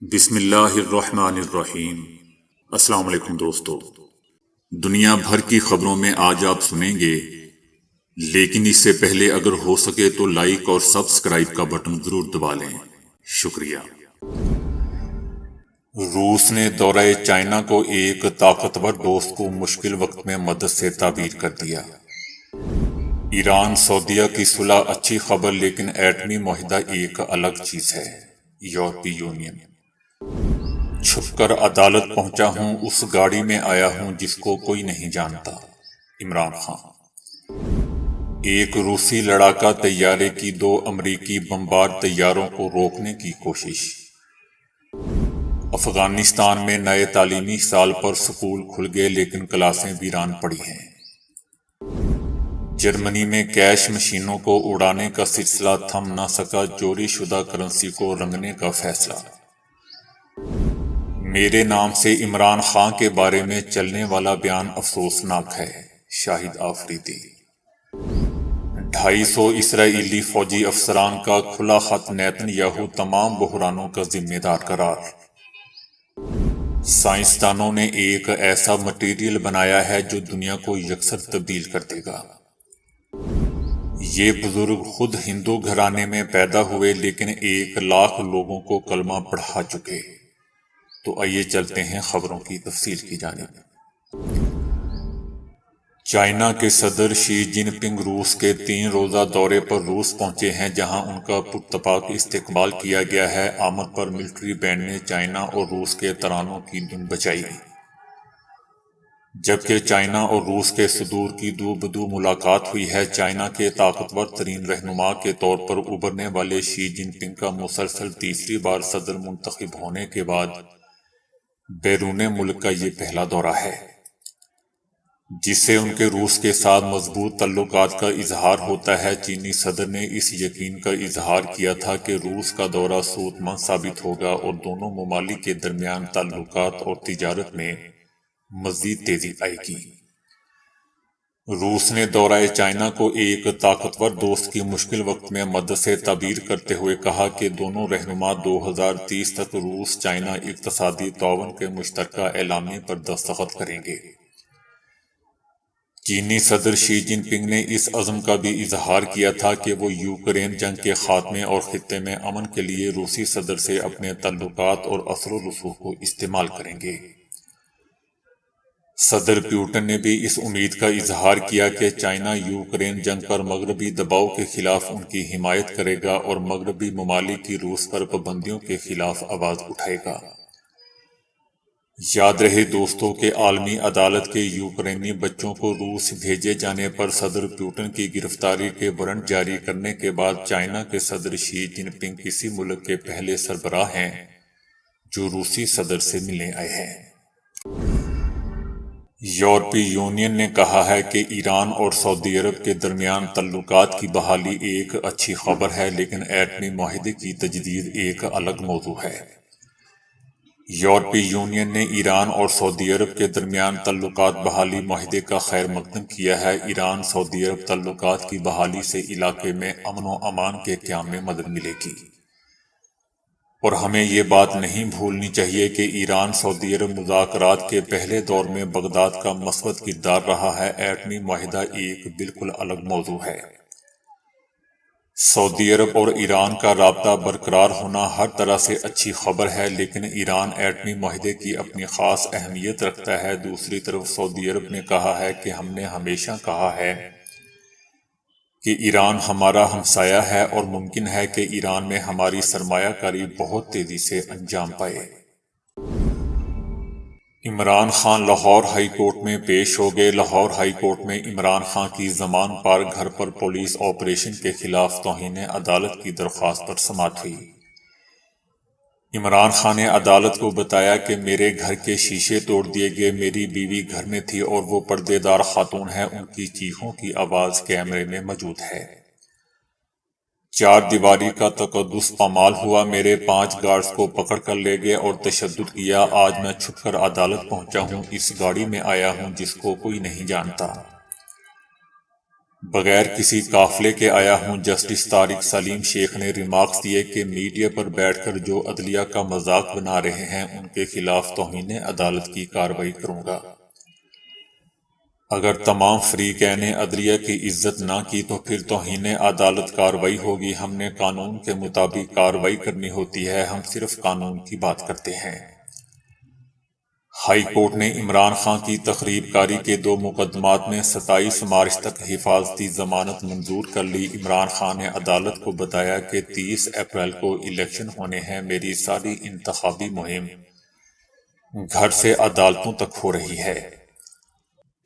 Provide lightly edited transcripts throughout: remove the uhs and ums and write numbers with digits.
بسم اللہ الرحمن الرحیم۔ السلام علیکم دوستو، دنیا بھر کی خبروں میں آج آپ سنیں گے، لیکن اس سے پہلے اگر ہو سکے تو لائک اور سبسکرائب کا بٹن ضرور دبا لیں۔ شکریہ۔ روس نے دورہ چائنا کو ایک طاقتور دوست کو مشکل وقت میں مدد سے تعبیر کر دیا۔ ایران سعودیہ کی صلح اچھی خبر، لیکن ایٹمی معاہدہ ایک الگ چیز ہے۔ یورپی یونین۔ چھپ کر عدالت پہنچا ہوں، اس گاڑی میں آیا ہوں جس کو کوئی نہیں جانتا۔ عمران خان۔ ایک روسی لڑاکا طیارے کی 2 امریکی بمبار طیاروں کو روکنے کی کوشش۔ افغانستان میں نئے تعلیمی سال پر سکول کھل گئے لیکن کلاسیں ویران پڑی ہیں۔ جرمنی میں کیش مشینوں کو اڑانے کا سلسلہ تھم نہ سکا، چوری شدہ کرنسی کو رنگنے کا فیصلہ۔ میرے نام سے عمران خان کے بارے میں چلنے والا بیان افسوسناک ہے۔ شاہد آفریدی۔ 250 اسرائیلی فوجی افسران کا کھلا خط، نیتن یاہو تمام بحرانوں کا ذمہ دار قرار۔ سائنسدانوں نے ایک ایسا مٹیریل بنایا ہے جو دنیا کو یکسر تبدیل کر دے گا۔ یہ بزرگ خود ہندو گھرانے میں پیدا ہوئے لیکن 1 لاکھ لوگوں کو کلمہ پڑھا چکے۔ تو آئیے چلتے ہیں خبروں کی تفصیل کی جانب۔ چائنا کے صدر شی جن پنگ روس کے 3 روزہ دورے پر روس پہنچے ہیں، جہاں ان کا پرتپاک استقبال کیا گیا ہے۔ آمد پر ملٹری بینڈ نے چائنا اور روس کے ترانوں کی دھن بجائی، جبکہ چائنا اور روس کے صدور کی دو بدو ملاقات ہوئی ہے۔ چائنا کے طاقتور ترین رہنما کے طور پر ابھرنے والے شی جن پنگ کا مسلسل تیسری بار صدر منتخب ہونے کے بعد بیرون ملک کا یہ پہلا دورہ ہے، جس سے ان کے روس کے ساتھ مضبوط تعلقات کا اظہار ہوتا ہے۔ چینی صدر نے اس یقین کا اظہار کیا تھا کہ روس کا دورہ سود مند ثابت ہوگا اور دونوں ممالک کے درمیان تعلقات اور تجارت میں مزید تیزی آئے گی۔ روس نے دورہ چائنا کو ایک طاقتور دوست کی مشکل وقت میں مدد سے تعبیر کرتے ہوئے کہا کہ دونوں رہنما 2030 تک روس چائنا اقتصادی تعاون کے مشترکہ اعلامیے پر دستخط کریں گے۔ چینی صدر شی جن پنگ نے اس عزم کا بھی اظہار کیا تھا کہ وہ یوکرین جنگ کے خاتمے اور خطے میں امن کے لیے روسی صدر سے اپنے تعلقات اور اثر و رسوخ کو استعمال کریں گے۔ صدر پیوٹن نے بھی اس امید کا اظہار کیا کہ چائنا یوکرین جنگ پر مغربی دباؤ کے خلاف ان کی حمایت کرے گا اور مغربی ممالک کی روس پر پابندیوں کے خلاف آواز اٹھائے گا۔ یاد رہے دوستوں کہ عالمی عدالت کے یوکرینی بچوں کو روس بھیجے جانے پر صدر پیوٹن کی گرفتاری کے وارنٹ جاری کرنے کے بعد چائنا کے صدر شی جن پنگ کسی ملک کے پہلے سربراہ ہیں جو روسی صدر سے ملنے آئے ہیں۔ یورپی یونین نے کہا ہے کہ ایران اور سعودی عرب کے درمیان تعلقات کی بحالی ایک اچھی خبر ہے، لیکن ایٹمی معاہدے کی تجدید ایک الگ موضوع ہے۔ یورپی یونین نے ایران اور سعودی عرب کے درمیان تعلقات بحالی معاہدے کا خیر مقدم کیا ہے۔ ایران سعودی عرب تعلقات کی بحالی سے علاقے میں امن و امان کے قیام میں مدد ملے گی، اور ہمیں یہ بات نہیں بھولنی چاہیے کہ ایران سعودی عرب مذاکرات کے پہلے دور میں بغداد کا مثبت کردار رہا ہے۔ ایٹمی معاہدہ ایک بالکل الگ موضوع ہے۔ سعودی عرب اور ایران کا رابطہ برقرار ہونا ہر طرح سے اچھی خبر ہے، لیکن ایران ایٹمی معاہدے کی اپنی خاص اہمیت رکھتا ہے۔ دوسری طرف سعودی عرب نے کہا ہے کہ ہم نے ہمیشہ کہا ہے کہ ایران ہمارا ہمسایہ ہے اور ممکن ہے کہ ایران میں ہماری سرمایہ کاری بہت تیزی سے انجام پائے۔ عمران خان لاہور ہائی کورٹ میں پیش ہو گئے۔ لاہور ہائی کورٹ میں عمران خان کی زمان پار گھر پر پولیس آپریشن کے خلاف توہین عدالت کی درخواست پر سماعت ہوئی۔ عمران خان نے عدالت کو بتایا کہ میرے گھر کے شیشے توڑ دیے گئے، میری بیوی گھر میں تھی اور وہ پردے دار خاتون ہے، ان کی چیخوں کی آواز کیمرے میں موجود ہے۔ 4 دیواری کا تقدس پامال ہوا، میرے 5 گارڈز کو پکڑ کر لے گئے اور تشدد کیا۔ آج میں چھپ کر عدالت پہنچا ہوں، اس گاڑی میں آیا ہوں جس کو کوئی نہیں جانتا۔ بغیر کسی قافلے کے آیا ہوں۔ جسٹس طارق سلیم شیخ نے ریمارکس دیے کہ میڈیا پر بیٹھ کر جو عدلیہ کا مذاق بنا رہے ہیں ان کے خلاف توہین عدالت کی کارروائی کروں گا۔ اگر تمام فریقین نے عدلیہ کی عزت نہ کی تو پھر توہین عدالت کارروائی ہوگی۔ ہم نے قانون کے مطابق کارروائی کرنی ہوتی ہے، ہم صرف قانون کی بات کرتے ہیں۔ ہائی کورٹ نے عمران خان کی تخریب کاری کے 2 مقدمات میں 27 مارچ تک حفاظتی ضمانت منظور کر لی۔ عمران خان نے عدالت کو بتایا کہ 30 اپریل کو الیکشن ہونے ہیں، میری ساری انتخابی مہم گھر سے عدالتوں تک ہو رہی ہے۔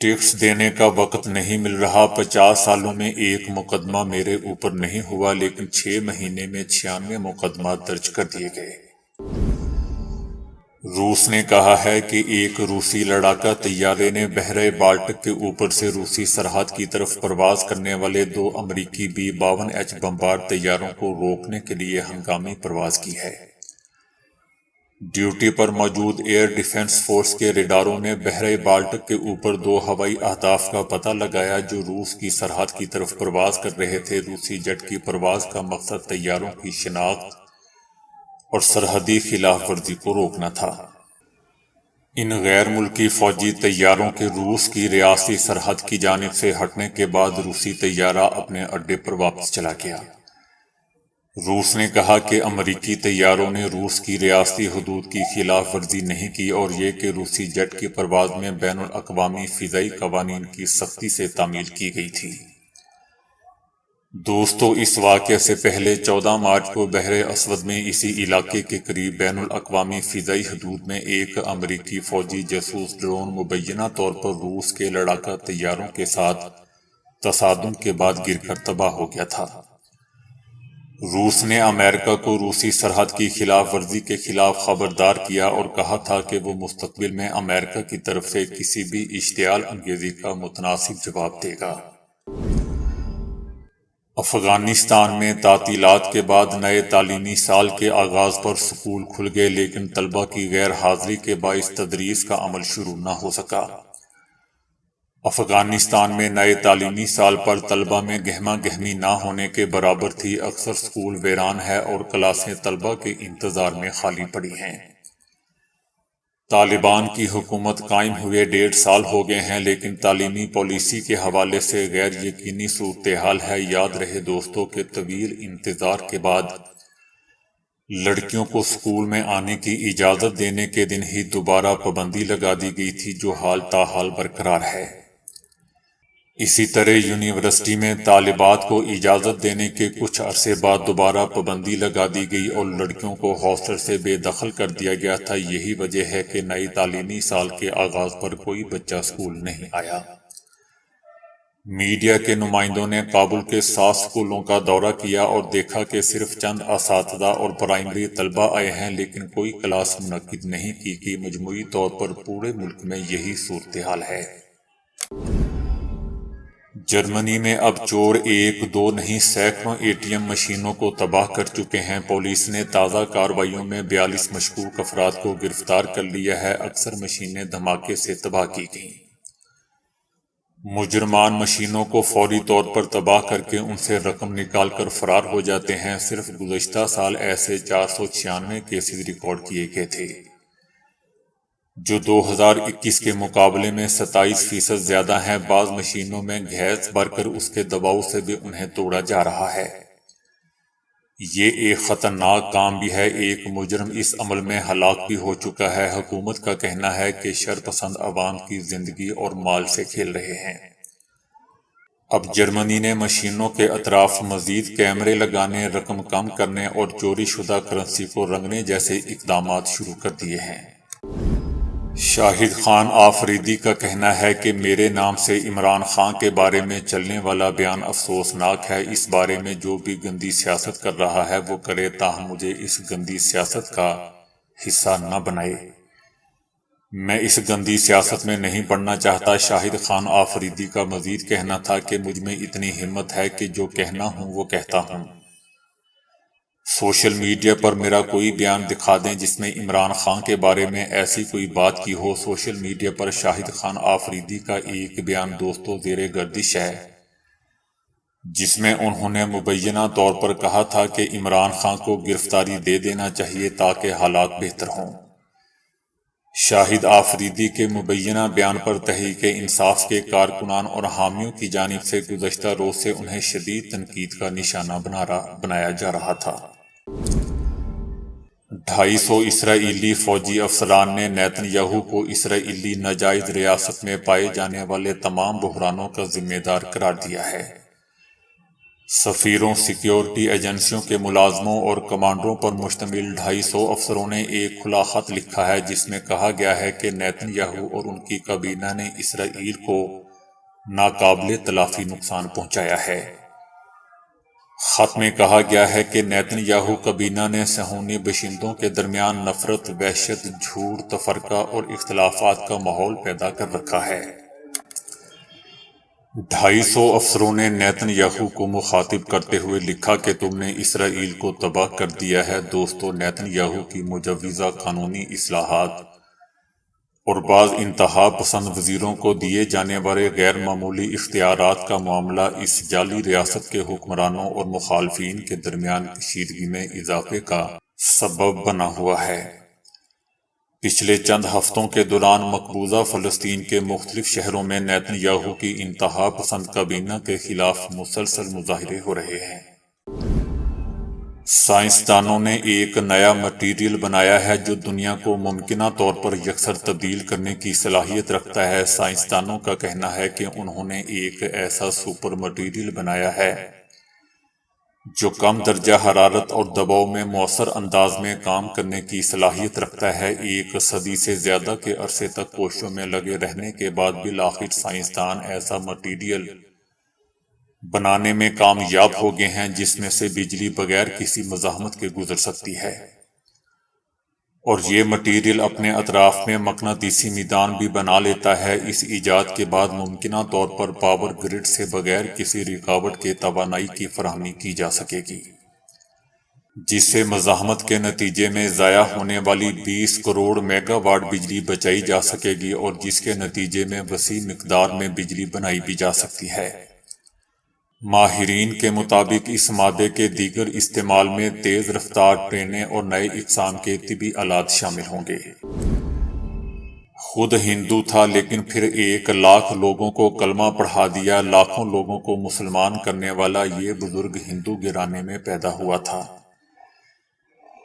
ٹیکس دینے کا وقت نہیں مل رہا۔ 50 سالوں میں ایک مقدمہ میرے اوپر نہیں ہوا، لیکن 6 مہینے میں 96 مقدمات درج کر دیے گئے۔ روس نے کہا ہے کہ ایک روسی لڑاکا طیارے نے بحیرہ بالٹک کے اوپر سے روسی سرحد کی طرف پرواز کرنے والے 2 امریکی B-52H بمبار طیاروں کو روکنے کے لیے ہنگامی پرواز کی ہے۔ ڈیوٹی پر موجود ایئر ڈیفنس فورس کے ریڈاروں نے بحیرہ بالٹک کے اوپر 2 ہوائی اہداف کا پتہ لگایا جو روس کی سرحد کی طرف پرواز کر رہے تھے۔ روسی جٹ کی پرواز کا مقصد طیاروں کی شناخت اور سرحدی خلاف ورزی کو روکنا تھا۔ ان غیر ملکی فوجی طیاروں کے روس کی ریاستی سرحد کی جانب سے ہٹنے کے بعد روسی طیارہ اپنے اڈے پر واپس چلا گیا۔ روس نے کہا کہ امریکی طیاروں نے روس کی ریاستی حدود کی خلاف ورزی نہیں کی اور یہ کہ روسی جٹ کی پرواز میں بین الاقوامی فضائی قوانین کی سختی سے تعمیل کی گئی تھی۔ دوستو، اس واقعے سے پہلے 14 مارچ کو بحر اسود میں اسی علاقے کے قریب بین الاقوامی فضائی حدود میں ایک امریکی فوجی جاسوس ڈرون مبینہ طور پر روس کے لڑاکا طیاروں کے ساتھ تصادم کے بعد گر کر تباہ ہو گیا تھا۔ روس نے امریکہ کو روسی سرحد کی خلاف ورزی کے خلاف خبردار کیا اور کہا تھا کہ وہ مستقبل میں امریکہ کی طرف سے کسی بھی اشتعال انگیزی کا متناسب جواب دے گا۔ افغانستان میں تعطیلات کے بعد نئے تعلیمی سال کے آغاز پر سکول کھل گئے، لیکن طلبہ کی غیر حاضری کے باعث تدریس کا عمل شروع نہ ہو سکا۔ افغانستان میں نئے تعلیمی سال پر طلبہ میں گہما گہمی نہ ہونے کے برابر تھی۔ اکثر سکول ویران ہے اور کلاسیں طلبہ کے انتظار میں خالی پڑی ہیں۔ طالبان کی حکومت قائم ہوئے 1.5 سال ہو گئے ہیں، لیکن تعلیمی پالیسی کے حوالے سے غیر یقینی صورتحال ہے۔ یاد رہے دوستوں کہ طویل انتظار کے بعد لڑکیوں کو سکول میں آنے کی اجازت دینے کے دن ہی دوبارہ پابندی لگا دی گئی تھی، جو حال تاحال برقرار ہے۔ اسی طرح یونیورسٹی میں طالبات کو اجازت دینے کے کچھ عرصے بعد دوبارہ پابندی لگا دی گئی اور لڑکیوں کو ہاسٹل سے بے دخل کر دیا گیا تھا۔ یہی وجہ ہے کہ نئی تعلیمی سال کے آغاز پر کوئی بچہ سکول نہیں آیا۔ میڈیا کے نمائندوں نے کابل کے 7 سکولوں کا دورہ کیا اور دیکھا کہ صرف چند اساتذہ اور پرائمری طلبہ آئے ہیں، لیکن کوئی کلاس منعقد نہیں کی گئی۔ مجموعی طور پر پورے ملک میں یہی صورتحال ہے۔ جرمنی میں اب چور 1 2 نہیں سینکڑوں ATM مشینوں کو تباہ کر چکے ہیں۔ پولیس نے تازہ کارروائیوں میں 42 مشکوک افراد کو گرفتار کر لیا ہے۔ اکثر مشینیں دھماکے سے تباہ کی گئیں۔ مجرمان مشینوں کو فوری طور پر تباہ کر کے ان سے رقم نکال کر فرار ہو جاتے ہیں۔ صرف گزشتہ سال ایسے 496 کیسز ریکارڈ کیے گئے تھے، جو 2021 کے مقابلے میں 27% زیادہ ہیں۔ بعض مشینوں میں گیس بھر کر اس کے دباؤ سے بھی انہیں توڑا جا رہا ہے۔ یہ ایک خطرناک کام بھی ہے۔ ایک مجرم اس عمل میں ہلاک بھی ہو چکا ہے۔ حکومت کا کہنا ہے کہ شرپسند عوام کی زندگی اور مال سے کھیل رہے ہیں۔ اب جرمنی نے مشینوں کے اطراف مزید کیمرے لگانے، رقم کم کرنے اور چوری شدہ کرنسی کو رنگنے جیسے اقدامات شروع کر دیے ہیں۔ شاہد خان آفریدی کا کہنا ہے کہ میرے نام سے عمران خان کے بارے میں چلنے والا بیان افسوسناک ہے۔ اس بارے میں جو بھی گندی سیاست کر رہا ہے وہ کرے، تاہم مجھے اس گندی سیاست کا حصہ نہ بنائے۔ میں اس گندی سیاست میں نہیں پڑنا چاہتا۔ شاہد خان آفریدی کا مزید کہنا تھا کہ مجھ میں اتنی ہمت ہے کہ جو کہنا ہوں وہ کہتا ہوں۔ سوشل میڈیا پر میرا کوئی بیان دکھا دیں جس میں عمران خان کے بارے میں ایسی کوئی بات کی ہو۔ سوشل میڈیا پر شاہد خان آفریدی کا ایک بیان دوستوں زیر گردش ہے۔ جس میں انہوں نے مبینہ طور پر کہا تھا کہ عمران خان کو گرفتاری دے دینا چاہیے تاکہ حالات بہتر ہوں۔ شاہد آفریدی کے مبینہ بیان پر تحریک انصاف کے کارکنان اور حامیوں کی جانب سے گزشتہ روز سے انہیں شدید تنقید کا نشانہ بنایا جا رہا تھا۔ 250 اسرائیلی فوجی افسران نے نیتن یاہو کو اسرائیلی ناجائز ریاست میں پائے جانے والے تمام بحرانوں کا ذمہ دار قرار دیا ہے۔ سفیروں، سیکیورٹی ایجنسیوں کے ملازموں اور کمانڈروں پر مشتمل 250 افسروں نے ایک کھلا خط لکھا ہے جس میں کہا گیا ہے کہ نیتن یاہو اور ان کی کابینہ نے اسرائیل کو ناقابل تلافی نقصان پہنچایا ہے۔ خط میں کہا گیا ہے کہ نیتن یاہو کابینہ نے صہیونی باشندوں کے درمیان نفرت، وحشت، جھوٹ، تفرقہ اور اختلافات کا ماحول پیدا کر رکھا ہے۔ 250 افسروں نے نیتن یاہو کو مخاطب کرتے ہوئے لکھا کہ تم نے اسرائیل کو تباہ کر دیا ہے۔ دوستو، نیتن یاہو کی مجوزہ قانونی اصلاحات اور بعض انتہا پسند وزیروں کو دیے جانے والے غیر معمولی اختیارات کا معاملہ اس جعلی ریاست کے حکمرانوں اور مخالفین کے درمیان کشیدگی میں اضافے کا سبب بنا ہوا ہے۔ پچھلے چند ہفتوں کے دوران مقبوضہ فلسطین کے مختلف شہروں میں نیتن یاہو کی انتہا پسند کابینہ کے خلاف مسلسل مظاہرے ہو رہے ہیں۔ سائنسدانوں نے ایک نیا مٹیریل بنایا ہے جو دنیا کو ممکنہ طور پر یکسر تبدیل کرنے کی صلاحیت رکھتا ہے۔ سائنسدانوں کا کہنا ہے کہ انہوں نے ایک ایسا سپر مٹیریل بنایا ہے جو کم درجہ حرارت اور دباؤ میں مؤثر انداز میں کام کرنے کی صلاحیت رکھتا ہے۔ 1 صدی سے زیادہ کے عرصے تک کوششوں میں لگے رہنے کے بعد بالآخر سائنسدان ایسا مٹیریل بنانے میں کامیاب ہو گئے ہیں جس میں سے بجلی بغیر کسی مزاحمت کے گزر سکتی ہے، اور یہ مٹیریل اپنے اطراف میں مقناطیسی میدان بھی بنا لیتا ہے۔ اس ایجاد کے بعد ممکنہ طور پر پاور گرڈ سے بغیر کسی رکاوٹ کے توانائی کی فراہمی کی جا سکے گی، جس سے مزاحمت کے نتیجے میں ضائع ہونے والی 20 کروڑ میگا واٹ بجلی بچائی جا سکے گی اور جس کے نتیجے میں وسیع مقدار میں بجلی بنائی بھی جا سکتی ہے۔ ماہرین کے مطابق اس مادے کے دیگر استعمال میں تیز رفتار ٹرینیں اور نئے اقسام کے طبی آلات شامل ہوں گے۔ خود ہندو تھا لیکن پھر 1 لاکھ لوگوں کو کلمہ پڑھا دیا۔ لاکھوں لوگوں کو مسلمان کرنے والا یہ بزرگ ہندو گھرانے میں پیدا ہوا تھا۔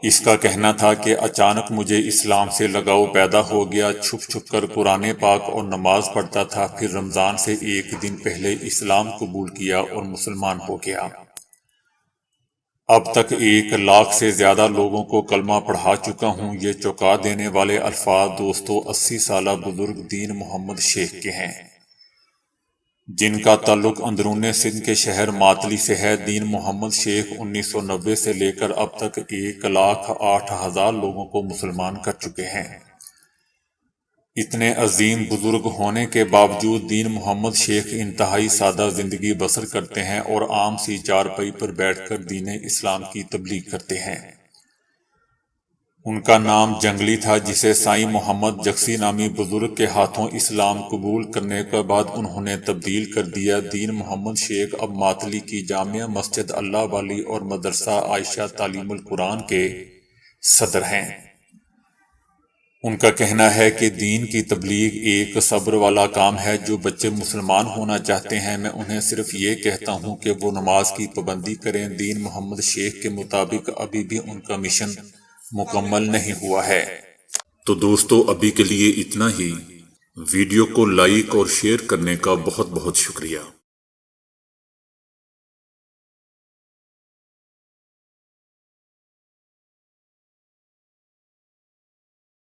اس کا کہنا تھا کہ اچانک مجھے اسلام سے لگاؤ پیدا ہو گیا۔ چھپ چھپ کر قرآن پاک اور نماز پڑھتا تھا، پھر رمضان سے 1 دن پہلے اسلام قبول کیا اور مسلمان ہو گیا۔ اب تک 1 لاکھ سے زیادہ لوگوں کو کلمہ پڑھا چکا ہوں۔ یہ چونکا دینے والے الفاظ دوستو 80 سالہ بزرگ دین محمد شیخ کے ہیں، جن کا تعلق اندرون سندھ کے شہر ماتلی سے ہے۔ دین محمد شیخ 1990 سے لے کر اب تک 1,08,000 لوگوں کو مسلمان کر چکے ہیں۔ اتنے عظیم بزرگ ہونے کے باوجود دین محمد شیخ انتہائی سادہ زندگی بسر کرتے ہیں اور عام سی چارپائی پر بیٹھ کر دین اسلام کی تبلیغ کرتے ہیں۔ ان کا نام جنگلی تھا، جسے سائیں محمد جگسی نامی بزرگ کے ہاتھوں اسلام قبول کرنے کے بعد انہوں نے تبدیل کر دیا۔ دین محمد شیخ اب ماتلی کی جامع مسجد اللہ والی اور مدرسہ عائشہ تعلیم القرآن کے صدر ہیں۔ ان کا کہنا ہے کہ دین کی تبلیغ ایک صبر والا کام ہے۔ جو بچے مسلمان ہونا چاہتے ہیں، میں انہیں صرف یہ کہتا ہوں کہ وہ نماز کی پابندی کریں۔ دین محمد شیخ کے مطابق ابھی بھی ان کا مشن مکمل نہیں ہوا ہے۔ تو دوستو، ابھی کے لیے اتنا ہی۔ ویڈیو کو لائک اور شیئر کرنے کا بہت بہت شکریہ۔